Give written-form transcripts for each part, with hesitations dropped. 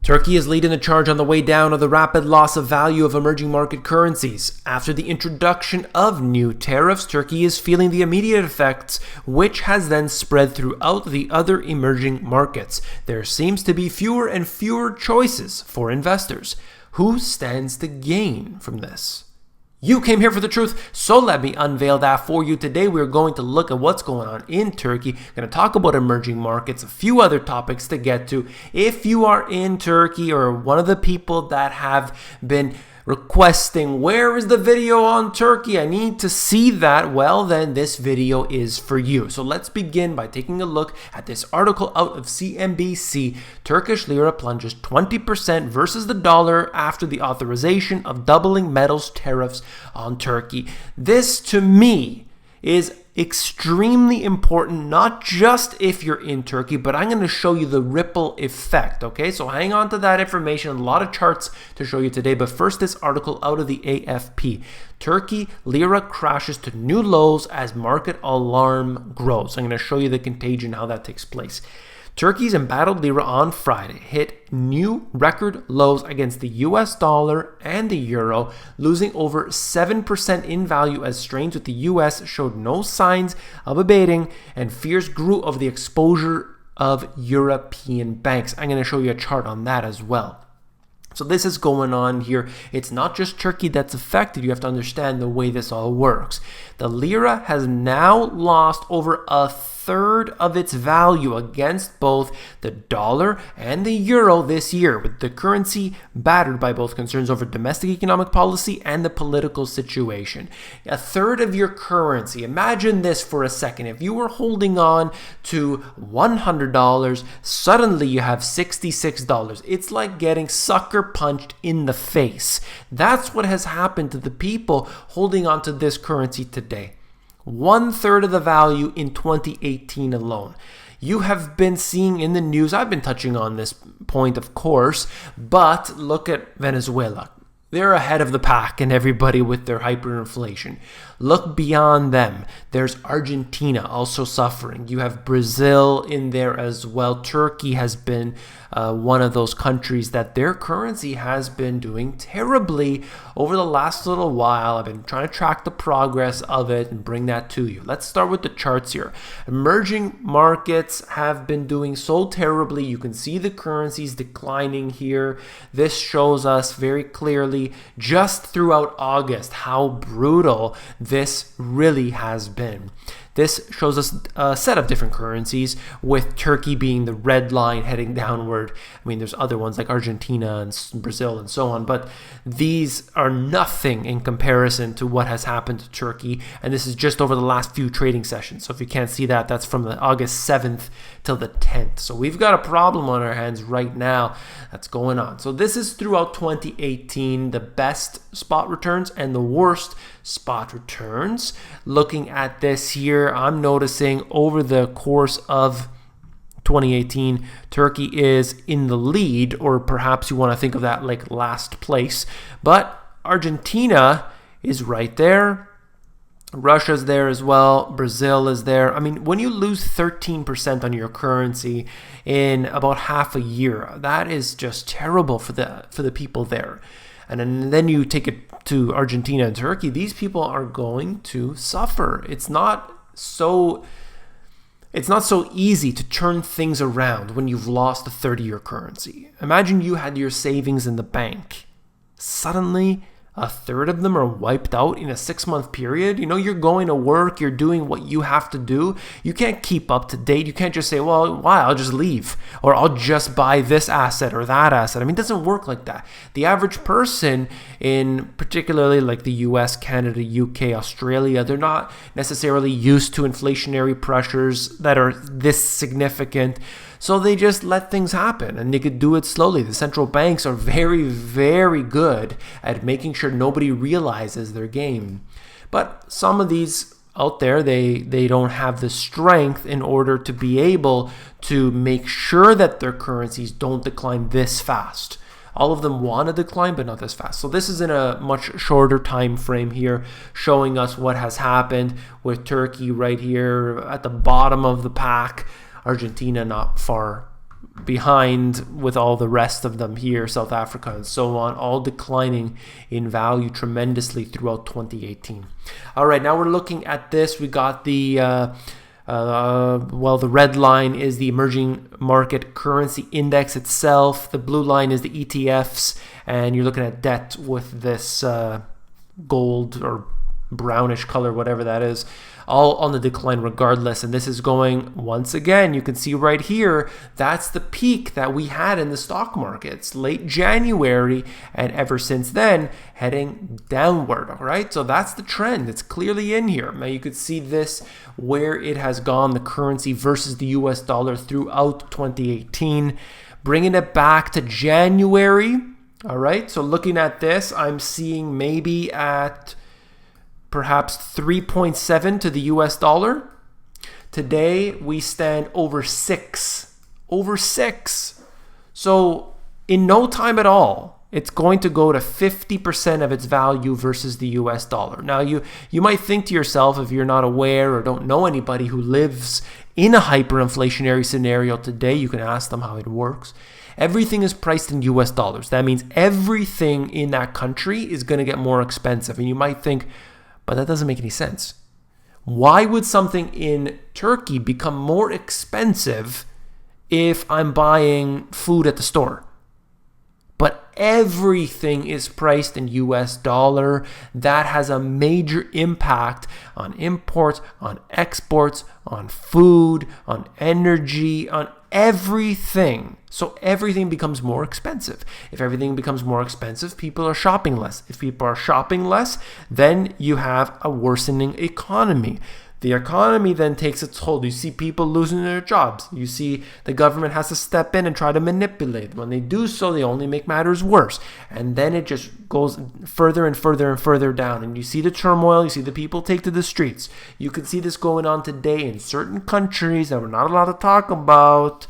Turkey is leading the charge on the way down of the rapid loss of value of emerging market currencies. After the introduction of new tariffs, Turkey is feeling the immediate effects, which has then spread throughout the other emerging markets. There seems to be fewer and fewer choices for investors. Who stands to gain from this? You came here for the truth, so let me unveil that for you. Today we're going to look at what's going on in Turkey. Going to talk about emerging markets, a few other topics to get to. If you are in Turkey or one of the people that have been requesting, where is the video on Turkey? I need to see that. Well, then this video is for you. So let's begin by taking a look at this article out of CNBC. Turkish lira plunges 20% versus the dollar after the authorization of doubling metals tariffs on Turkey. This, to me, is extremely important, not just if you're in Turkey, but I'm going to show you the ripple effect, okay? So hang on to that information, a lot of charts to show you today, but first this article out of the AFP. Turkey lira crashes to new lows as market alarm grows. I'm going to show you the contagion, how that takes place. Turkey's embattled lira on Friday hit new record lows against the US dollar and the euro, losing over 7% in value as strains with the US showed no signs of abating and fears grew over the exposure of European banks. I'm going to show you a chart on that as well. So this is going on here. It's not just Turkey that's affected. You have to understand the way this all works. The lira has now lost over a third of its value against both the dollar and the euro this year, with the currency battered by both concerns over domestic economic policy and the political situation. A third of your currency. Imagine this for a second. If you were holding on to $100, suddenly you have $66. It's like getting sucker punched in the face. That's what has happened to the people holding on to this currency today. 1/3 of the value in 2018 alone. You have been seeing in the news, I've been touching on this point, of course, but look at Venezuela. They're ahead of the pack and everybody with their hyperinflation. Look beyond them. There's Argentina also suffering. You have Brazil in there as well. Turkey has been one of those countries that their currency has been doing terribly over the last little while. I've been trying to track the progress of it and bring that to you. Let's start with the charts here. Emerging markets have been doing so terribly. You can see the currencies declining here. This shows us very clearly just throughout August how brutal this really has been. This shows us a set of different currencies, with Turkey being the red line heading downward. I mean, there's other ones like Argentina and Brazil and so on, but these are nothing in comparison to what has happened to Turkey. And this is just over the last few trading sessions. So if you can't see that, that's from the August 7th till the 10th. So we've got a problem on our hands right now that's going on. So this is throughout 2018, the best spot returns and the worst spot returns. Looking at this here, I'm noticing over the course of 2018, Turkey is in the lead, or perhaps you want to think of that like last place. But Argentina is right there. Russia's there as well. Brazil is there. I mean, when you lose 13% on your currency in about half a year, that is just terrible for the people there. And then you take it to Argentina and Turkey. These people are going to suffer. It's not so easy to turn things around when you've lost a third of your currency. Imagine you had your savings in the bank. Suddenly, a third of them are wiped out in a 6-month period. You know, you're going to work, you're doing what you have to do. You can't keep up to date. You can't just say, well, why? I'll just leave, or I'll just buy this asset or that asset. I mean, it doesn't work like that. The average person in particularly like the US, Canada, UK, Australia, they're not necessarily used to inflationary pressures that are this significant. So they just let things happen, and they could do it slowly. The central banks are very, very good at making sure nobody realizes their game. But some of these out there, they don't have the strength in order to be able to make sure that their currencies don't decline this fast. All of them want to decline, but not this fast. So this is in a much shorter time frame here, showing us what has happened with Turkey right here at the bottom of the pack. Argentina not far behind with all the rest of them here, South Africa and so on, all declining in value tremendously throughout 2018. All right, now we're looking at this. We got the the red line is the emerging market currency index itself. The blue line is the ETFs, and you're looking at debt with this gold or brownish color, whatever that is, all on the decline regardless. And this is going, once again, you can see right here, that's the peak that we had in the stock markets late January, and ever since then heading downward. All right, so that's the trend. It's clearly in here. Now you could see this where it has gone, the currency versus the US dollar throughout 2018, bringing it back to January. All right, so looking at this, I'm seeing maybe at perhaps 3.7 to the US dollar. Today we stand over 6. Over 6. So in no time at all, it's going to go to 50% of its value versus the US dollar. Now you might think to yourself, if you're not aware or don't know anybody who lives in a hyperinflationary scenario today, you can ask them how it works. Everything is priced in US dollars. That means everything in that country is going to get more expensive. And you might think, but that doesn't make any sense. Why would something in Turkey become more expensive if I'm buying food at the store? But everything is priced in US dollar. That has a major impact on imports, on exports, on food, on energy, on everything. So everything becomes more expensive. If everything becomes more expensive, people are shopping less. If people are shopping less, then you have a worsening economy. The economy then takes its toll. You see people losing their jobs. You see the government has to step in and try to manipulate. When they do so, they only make matters worse. And then it just goes further and further and further down. And you see the turmoil. You see the people take to the streets. You can see this going on today in certain countries that we're not allowed to talk about,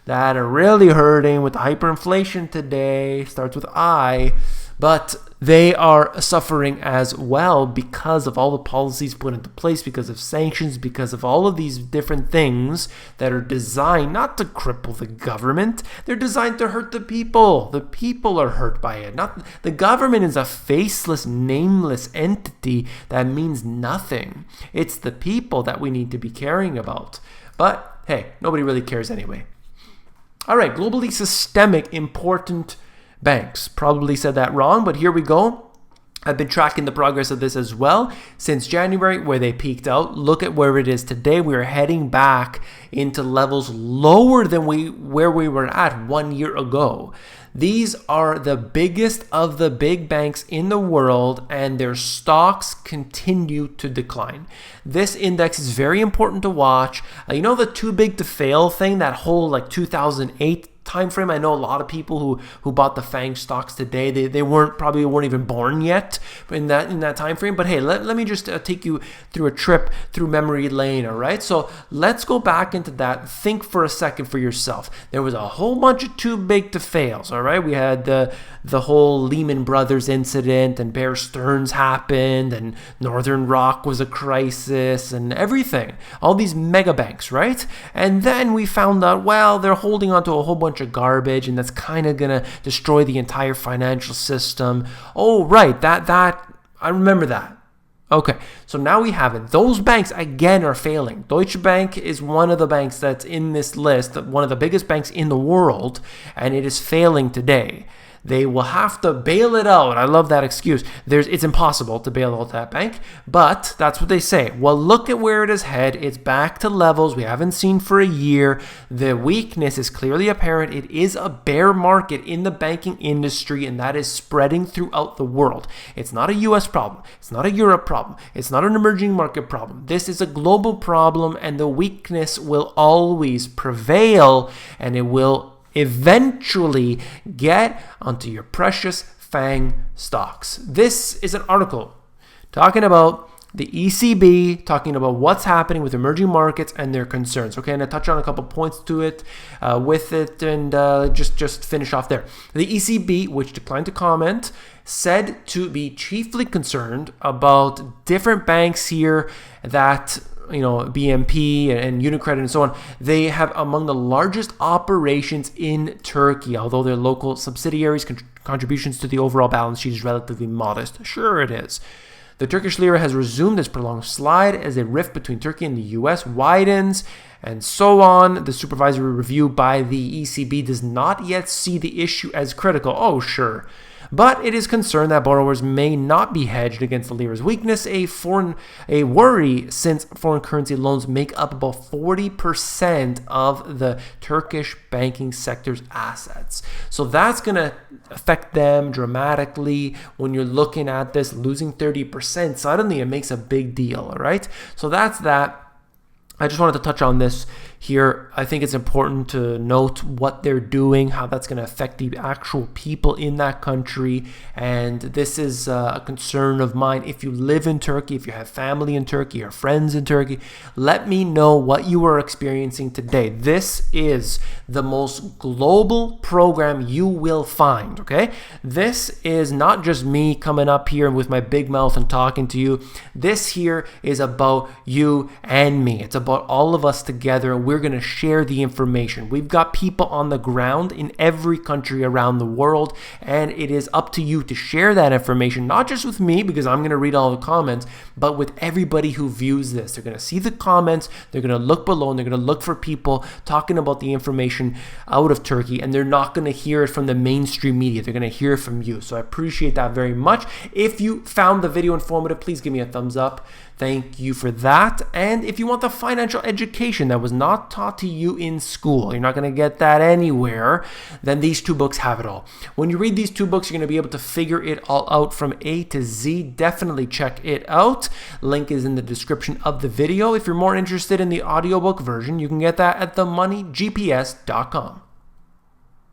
that are really hurting with the hyperinflation today. Starts with I. But they are suffering as well because of all the policies put into place, because of sanctions, because of all of these different things that are designed not to cripple the government. They're designed to hurt the people. The people are hurt by it. Not the government is a faceless, nameless entity that means nothing. It's the people that we need to be caring about. But hey, nobody really cares anyway. All right, globally systemic, important banks. Probably said that wrong, but here we go. I've been tracking the progress of this as well since January, where they peaked out. Look at where it is today. We are heading back into levels lower than where we were at 1 year ago. These are the biggest of the big banks in the world, and their stocks continue to decline. This index is very important to watch. You know the too big to fail thing, that whole 2008 time frame. I know a lot of people who bought the FANG stocks today, they probably weren't even born yet in that time frame. But hey, let me just take you through a trip through memory lane. All right, so let's go back into that. Think for a second for yourself. There was a whole bunch of too big to fails. All right, we had the whole Lehman Brothers incident, and Bear Stearns happened, and Northern Rock was a crisis, and everything. All these mega banks, right? And then we found out, well, they're holding on to a whole bunch of garbage, and that's kind of gonna destroy the entire financial system. Oh, right, that I remember that. Okay, so now we have it. Those banks again are failing. Deutsche Bank is one of the banks that's in this list, one of the biggest banks in the world, and it is failing today. They will have to bail it out. I love that excuse. It's impossible to bail out that bank, but that's what they say. Well, look at where it is headed. It's back to levels we haven't seen for a year. The weakness is clearly apparent. It is a bear market in the banking industry, and that is spreading throughout the world. It's not a US problem. It's not a Europe problem. It's not an emerging market problem. This is a global problem, and the weakness will always prevail, and it will eventually get onto your precious FANG stocks. This is an article talking about the ECB, talking about what's happening with emerging markets and their concerns. Okay, and I touch on a couple points to it with it, and just finish off there. The ECB, which declined to comment, said to be chiefly concerned about different banks here that BNP and Unicredit and so on, they have among the largest operations in Turkey, although their local subsidiaries' contributions to the overall balance sheet is relatively modest. Sure it is. The Turkish lira has resumed its prolonged slide as a rift between Turkey and the US widens, and so on. The supervisory review by the ECB does not yet see the issue as critical. Oh, sure. But it is concerned that borrowers may not be hedged against the lira's weakness, a worry since foreign currency loans make up about 40% of the Turkish banking sector's assets. So that's going to affect them dramatically. When you're looking at this, losing 30%, suddenly it makes a big deal, all right? So that's that. I just wanted to touch on this here. I think it's important to note what they're doing, how that's going to affect the actual people in that country. And this is a concern of mine. If you live in Turkey, if you have family in Turkey or friends in Turkey, let me know what you are experiencing today. This is the most global program you will find, okay? This is not just me coming up here with my big mouth and talking to you. This here is about you and me. It's about all of us together. We're going to share the information. We've got people on the ground in every country around the world, and it is up to you to share that information, not just with me because I'm going to read all the comments, but with everybody who views this. They're going to see the comments, they're going to look below, and they're going to look for people talking about the information out of Turkey, and they're not going to hear it from the mainstream media. They're going to hear it from you. So I appreciate that very much. If you found the video informative, please give me a thumbs up. Thank you for that. And if you want the financial education that was not taught to you in school, you're not going to get that anywhere, then these two books have it all. When you read these two books, you're going to be able to figure it all out from A to Z. Definitely check it out. Link is in the description of the video. If you're more interested in the audiobook version, you can get that at themoneygps.com.